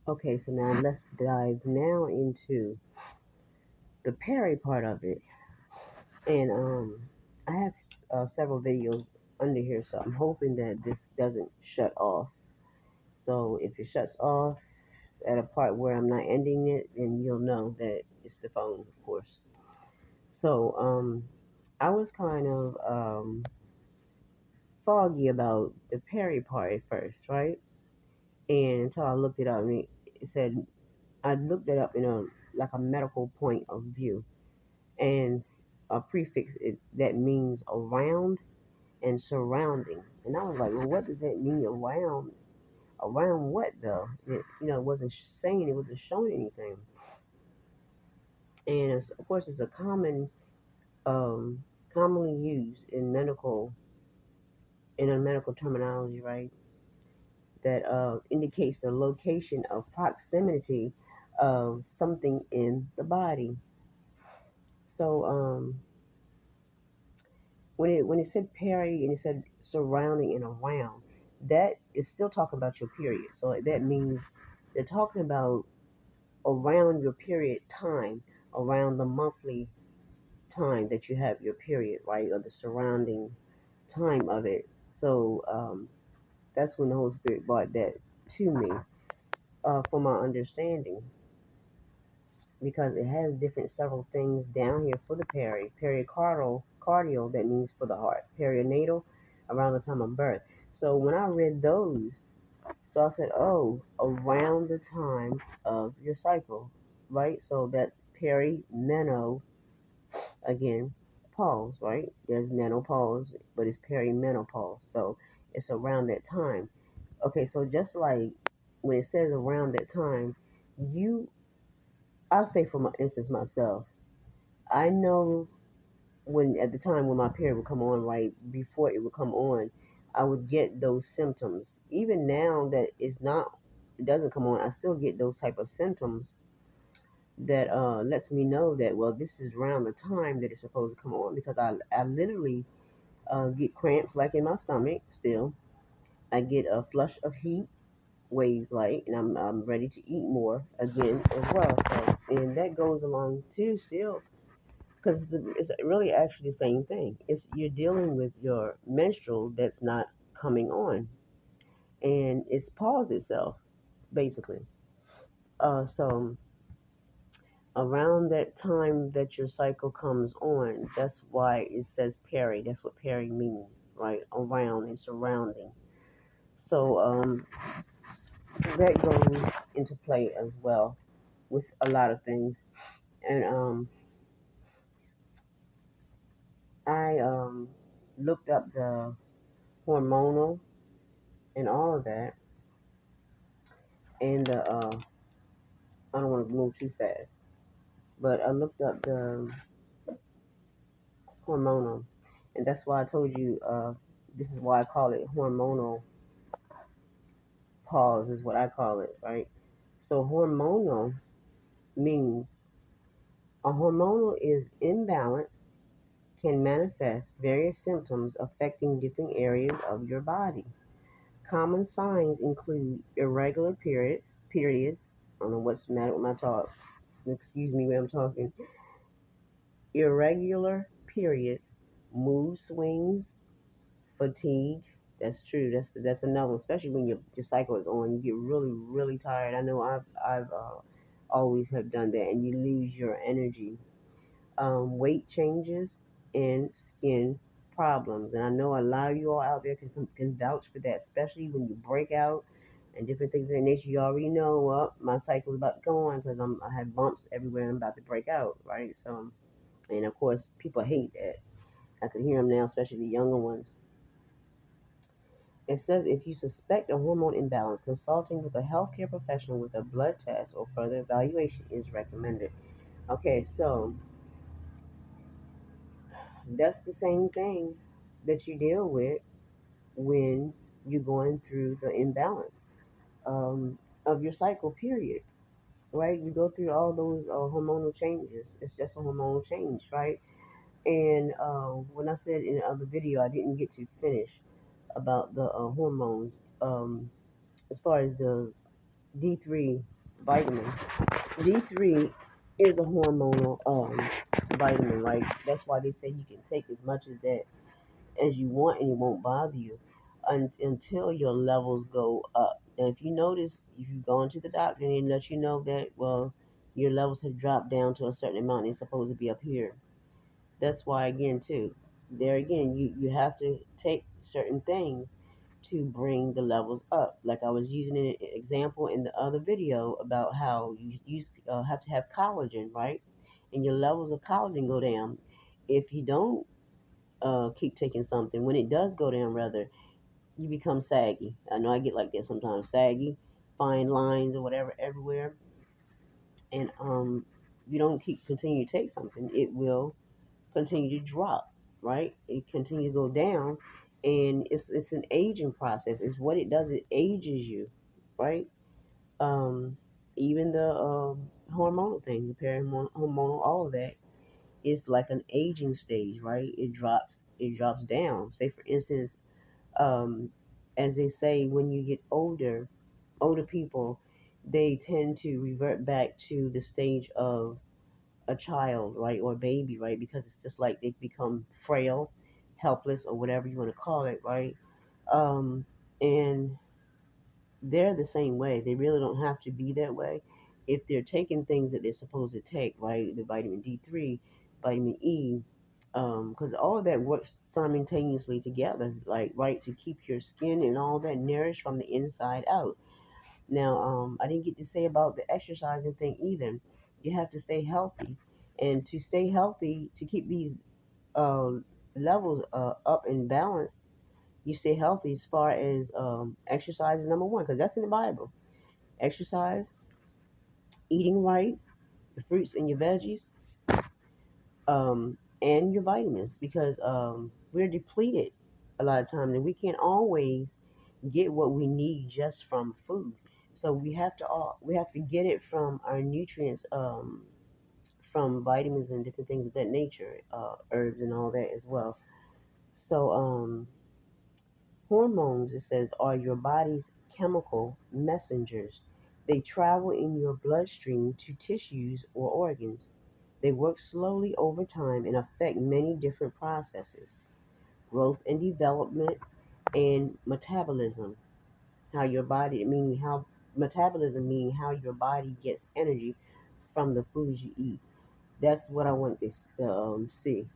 Okay, so now let's dive now into the peri part of it. And I have several videos under here, so I'm hoping that this doesn't shut off. So if it shuts off at a part where I'm not ending it, then you'll know that it's the phone, of course. So I was kind of foggy about the peri part at first, right? And until I looked it up, and it said I looked it up in a like a medical point of view, and a prefix that means around and surrounding. And I was like, well, what does that mean around? Around what though? It wasn't saying, it wasn't showing anything. And of course, it's a commonly used in a medical terminology, right? That indicates the location of proximity of something in the body. So when it said peri and it said surrounding and around, that is still talking about your period. So that means they're talking about around your period time, around the monthly time that you have your period, right, or the surrounding time of it. So that's when the Holy Spirit brought that to me, for my understanding, because it has different several things down here for the pericardial, that means for the heart, perinatal, around the time of birth. So when I read those, so I said, oh, around the time of your cycle, right? So that's perimeno, again, pause, right? There's menopause, but it's perimenopause. So it's around that time. Okay, so just like when it says around that time, you, I'll say for my instance myself, I know when at the time when my period would come on, right before it would come on, I would get those symptoms. Even now that it doesn't come on, I still get those type of symptoms that lets me know that, well, this is around the time that it's supposed to come on, because I literally get cramps like in my stomach still. I get a flush of heat waves, like, and I'm ready to eat more again as well. So, and that goes along too still, because it's really actually the same thing. It's you're dealing with your menstrual that's not coming on, and it's paused itself basically. So around that time that your cycle comes on, that's why it says peri. That's what peri means, right? Around and surrounding. So that goes into play as well with a lot of things. And I looked up the hormonal and all of that, and I don't want to move too fast, but I looked up the hormonal, and that's why I told you this is why I call it hormonal pause, is what I call it, right? So hormonal means a hormonal is imbalance, can manifest various symptoms affecting different areas of your body. Common signs include irregular periods. I don't know what's the matter with my talk. Excuse me when I'm talking. Irregular periods, mood swings, fatigue. That's true. That's another one, especially when your cycle is on. You get really really tired. I know I've always have done that, and you lose your energy. Weight changes and skin problems, and I know a lot of you all out there can vouch for that, especially when you break out and different things of that nature. You already know, well, my cycle is about to go on because I have bumps everywhere. I'm about to break out, right? So, and of course, people hate that. I can hear them now, especially the younger ones. It says if you suspect a hormone imbalance, consulting with a healthcare professional with a blood test or further evaluation is recommended. Okay, so that's the same thing that you deal with when you're going through the imbalance of your cycle period, right? You go through all those hormonal changes. It's just a hormonal change, right? And when I said in the other video, I didn't get to finish about the hormones. As far as the D3 vitamin. D3 is a hormonal vitamin, right? That's why they say you can take as much as that as you want and it won't bother you until your levels go up. And if you notice, if you've gone to the doctor and they let you know that, well, your levels have dropped down to a certain amount, it's supposed to be up here. That's why, again, too, there again, you have to take certain things to bring the levels up. Like I was using an example in the other video about how have to have collagen, right? And your levels of collagen go down. If you don't keep taking something, when it does go down, rather, you become saggy. I know I get like that sometimes, saggy, fine lines or whatever everywhere. And if you don't continue to take something, it will continue to drop, right? It continue to go down, and it's an aging process. It's what it does. It ages you, right? Um, Even the hormonal thing, the hormonal, all of that, is like an aging stage, right? It drops down. Say for instance, um, as they say, when you get older people, they tend to revert back to the stage of a child, right, or a baby, right, because it's just like they become frail, helpless, or whatever you want to call it, right? And they're the same way. They really don't have to be that way if they're taking things that they're supposed to take, right? The vitamin D3, vitamin E, because all of that works simultaneously together, like, right, to keep your skin and all that nourished from the inside out. Now, I didn't get to say about the exercising thing either. You have to stay healthy, and to stay healthy, to keep these uh, levels up and balanced, you stay healthy as far as exercise is number one, because that's in the Bible. Exercise, eating right, your fruits and your veggies, and your vitamins, because we're depleted a lot of times, and we can't always get what we need just from food. So we have to get it from our nutrients, from vitamins and different things of that nature, herbs and all that as well. So hormones, it says, are your body's chemical messengers. They travel in your bloodstream to tissues or organs. They work slowly over time and affect many different processes: growth and development, and metabolism. How your body, meaning how metabolism, meaning how your body gets energy from the foods you eat. That's what I want to see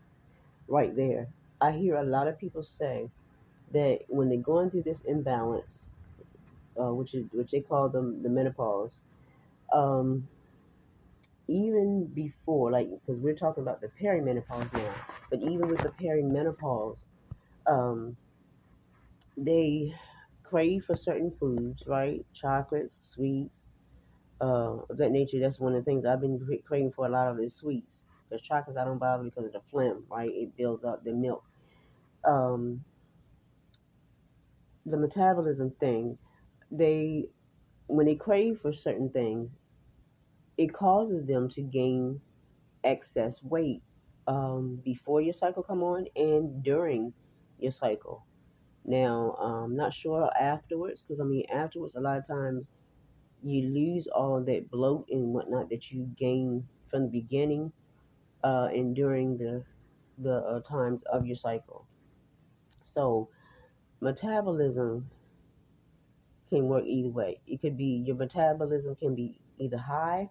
right there. I hear a lot of people say that when they're going through this imbalance, which they call them the menopause, um, even before, like, because we're talking about the perimenopause now, but even with the perimenopause, um, they crave for certain foods, right? Chocolates, sweets, of that nature. That's one of the things I've been craving for a lot of is sweets. Because chocolates I don't bother because of the phlegm, right? It builds up the milk. Um, the metabolism thing, they when they crave for certain things, it causes them to gain excess weight before your cycle come on and during your cycle. Now, not sure afterwards, because I mean afterwards a lot of times you lose all of that bloat and whatnot that you gain from the beginning and during the times of your cycle. So metabolism can work either way. It could be your metabolism can be either high,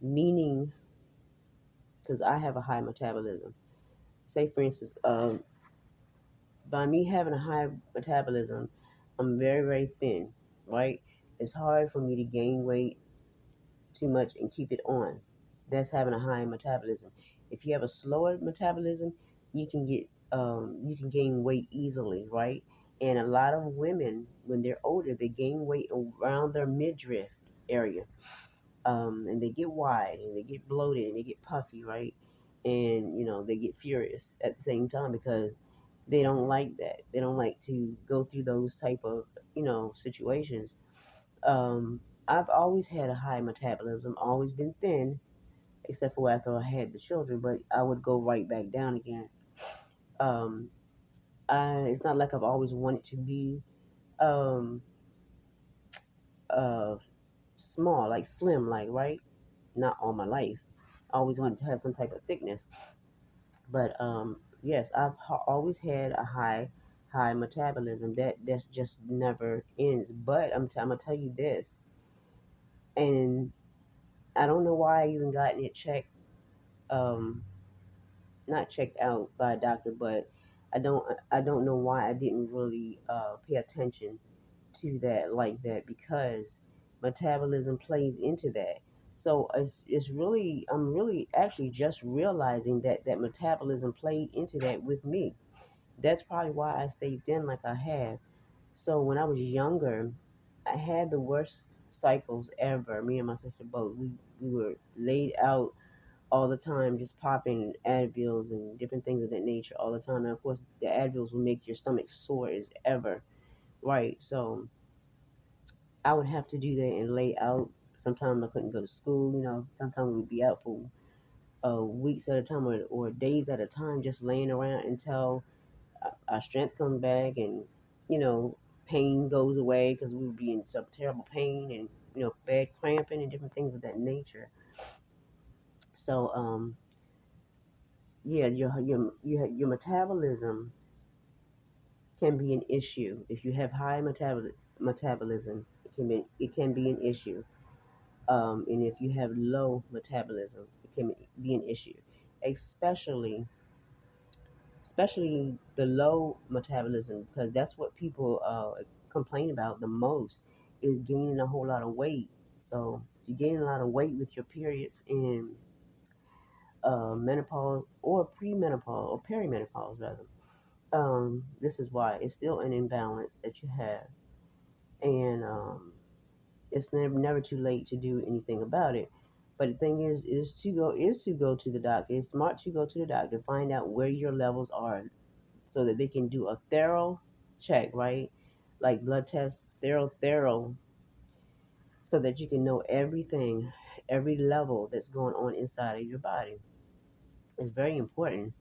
meaning, because I have a high metabolism. Say for instance, by me having a high metabolism, I'm very very thin, right? It's hard for me to gain weight too much and keep it on. That's having a high metabolism. If you have a slower metabolism, you can gain weight easily, right? And a lot of women, when they're older, they gain weight around their midriff area, and they get wide and they get bloated and they get puffy, right? And they get furious at the same time because they don't like that. They don't like to go through those type of situations. I've always had a high metabolism, always been thin, except for after I had the children, but I would go right back down again. Um, it's not like I've always wanted to be um, uh, small, like slim, like, right? Not all my life. I always wanted to have some type of thickness. But yes, I've always had a high metabolism that's just never ends. But I'm gonna tell you this, and I don't know why I even gotten it checked, um, not checked out by a doctor, but I don't know why I didn't really pay attention to that like that, because metabolism plays into that. So it's really, I'm really actually just realizing that metabolism played into that with me. That's probably why I stayed thin like I have. So when I was younger, I had the worst cycles ever. Me and my sister both. We were laid out all the time, just popping Advils and different things of that nature all the time. And of course, the Advils will make your stomach sore as ever, right? So I would have to do that and lay out. Sometimes I couldn't go to school. Sometimes we'd be out for weeks at a time, or days at a time, just laying around until our strength comes back, and you know pain goes away, because we would be in some terrible pain, and bad cramping and different things of that nature. So yeah, your metabolism can be an issue if you have high metabolism. It can be an issue, and if you have low metabolism, it can be an issue, especially especially the low metabolism, because that's what people complain about the most, is gaining a whole lot of weight. So if you're gaining a lot of weight with your periods in menopause or premenopause or perimenopause rather, this is why it's still an imbalance that you have, and it's never too late to do anything about it. But the thing is to go to the doctor. It's smart to go to the doctor, find out where your levels are, so that they can do a thorough check, right? Like blood tests, thorough, so that you can know everything, every level that's going on inside of your body. It's very important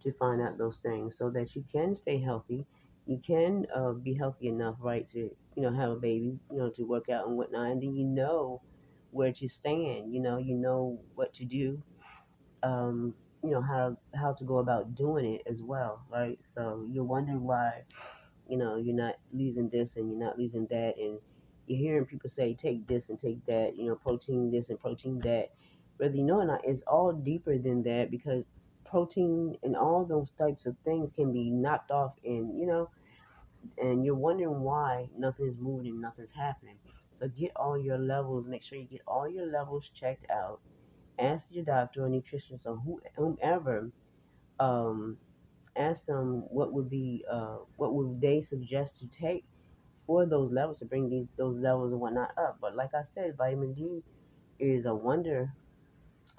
to find out those things so that you can stay healthy. You can be healthy enough, right, to have a baby, to work out and whatnot, and then where to stand. You know what to do. How to go about doing it as well, right? So you're wondering why you're not losing this and you're not losing that, and you're hearing people say take this and take that, protein this and protein that. Whether you know or not, it's all deeper than that, because protein and all those types of things can be knocked off, and you're wondering why nothing's moving and nothing's happening. So get all your levels, make sure you get all your levels checked out. Ask your doctor or nutritionist or whomever, um, ask them what would they suggest to take for those levels, to bring those levels and whatnot up. But like I said, vitamin D is a wonder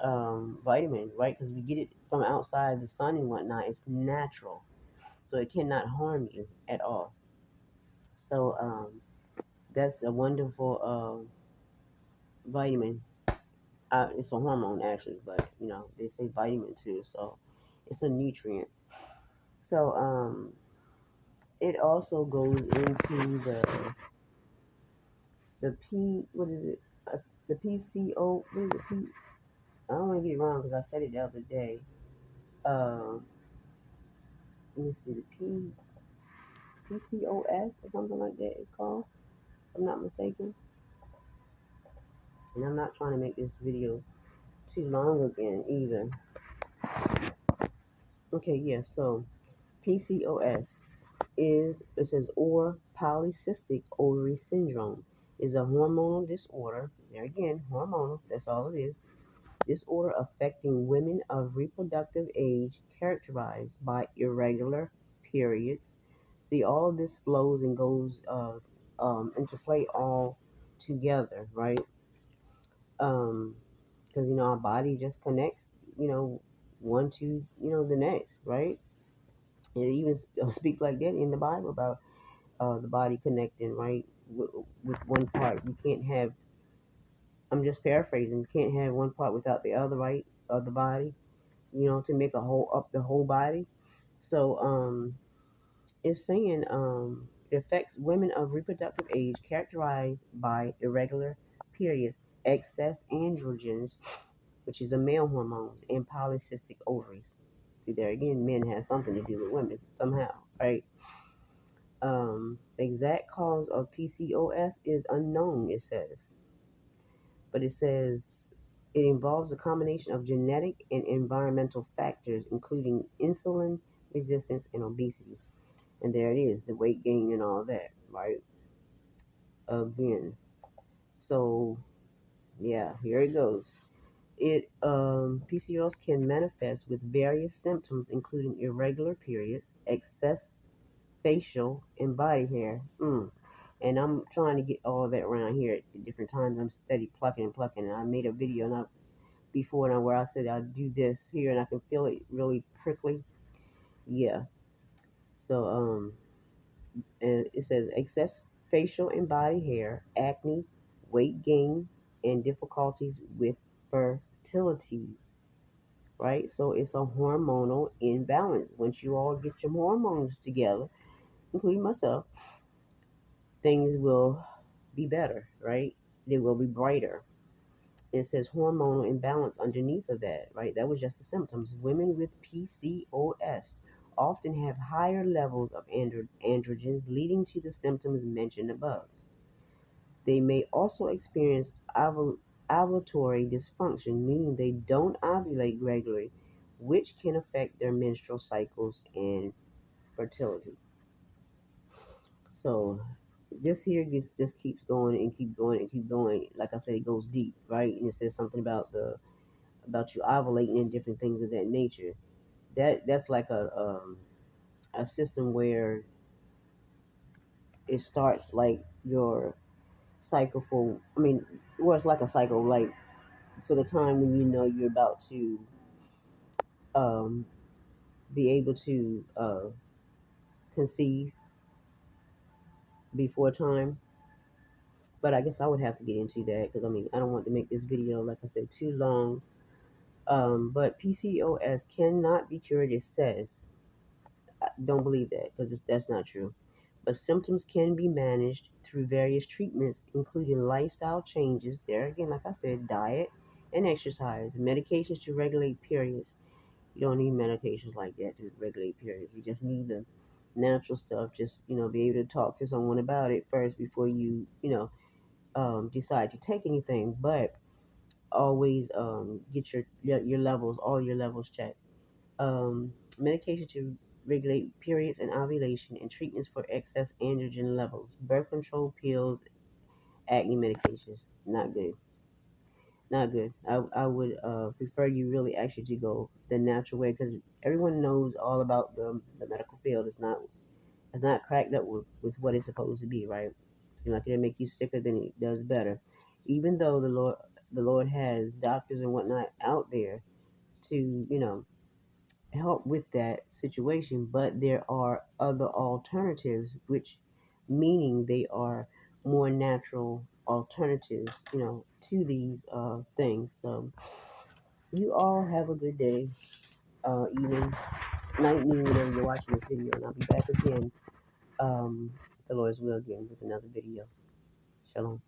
vitamin, right? Because we get it from outside the sun and whatnot. It's natural, so it cannot harm you at all. So that's a wonderful vitamin. It's a hormone actually, but they say vitamin too, so it's a nutrient. So it also goes into the P, what is it? The PCO, what is it? I don't want to get it wrong because I said it the other day. Uh, Let me see, the PCOS or something like that it's called, if I'm not mistaken. And I'm not trying to make this video too long again either. Okay, yeah, so PCOS it says, or polycystic ovary syndrome, is a hormonal disorder. There again, hormonal, that's all it is. Disorder affecting women of reproductive age, characterized by irregular periods. See, all of this flows and goes into play all together, right? Because our body just connects, you know, one to the next, right? It even speaks like that in the Bible about the body connecting, right, with one part. You can't have. I'm just paraphrasing. You can't have one part without the other, right, of the body, to make a whole up the whole body. So it's saying it affects women of reproductive age characterized by irregular periods, excess androgens, which is a male hormone, and polycystic ovaries. See, there again, men have something to do with women somehow, right? The exact cause of PCOS is unknown, it says, but it says it involves a combination of genetic and environmental factors, including insulin resistance and obesity. And there it is, the weight gain and all that, right? Again. So, yeah, here it goes. It PCOS can manifest with various symptoms, including irregular periods, excess facial and body hair. And I'm trying to get all that around here at different times. I'm steady plucking and plucking. And I made a video not before now where I said I do this here and I can feel it really prickly. Yeah. So and it says excess facial and body hair, acne, weight gain, and difficulties with fertility. Right? So it's a hormonal imbalance. Once you all get your hormones together, including myself, things will be better, right? They will be brighter. It says hormonal imbalance underneath of that, right? That was just the symptoms. Women with PCOS often have higher levels of androgens, leading to the symptoms mentioned above. They may also experience ovulatory dysfunction, meaning they don't ovulate regularly, which can affect their menstrual cycles and fertility. So this here just keeps going and keep going and keep going. Like I said, it goes deep, right? And it says something about you ovulating and different things of that nature. That's like a system where it starts like your cycle for. I mean, well, it's like a cycle, like for the time when you know you're about to um, be able to conceive before time. But I guess I would have to get into that because I mean I don't want to make this video, like I said, too long. But PCOS cannot be cured, it says. I don't believe that because that's not true. But symptoms can be managed through various treatments, including lifestyle changes. There again, like I said, diet and exercise, medications to regulate periods. You don't need medications like that to regulate periods. You just need the natural stuff. Just be able to talk to someone about it first before decide to take anything. But always get your levels, all your levels checked. Medication to regulate periods and ovulation, and treatments for excess androgen levels. Birth control pills, acne medications, not good. Not good. I would prefer you really actually to go the natural way because everyone knows all about the medical field. It's not cracked up with what it's supposed to be, right? Like it'll make you sicker than it does better. Even though the Lord has doctors and whatnot out there to help with that situation, but there are other alternatives, which meaning they are more natural alternatives, to these things. So you all have a good day, evening, night, noon, whenever you're watching this video, and I'll be back again, the Lord's will again with another video. Shalom.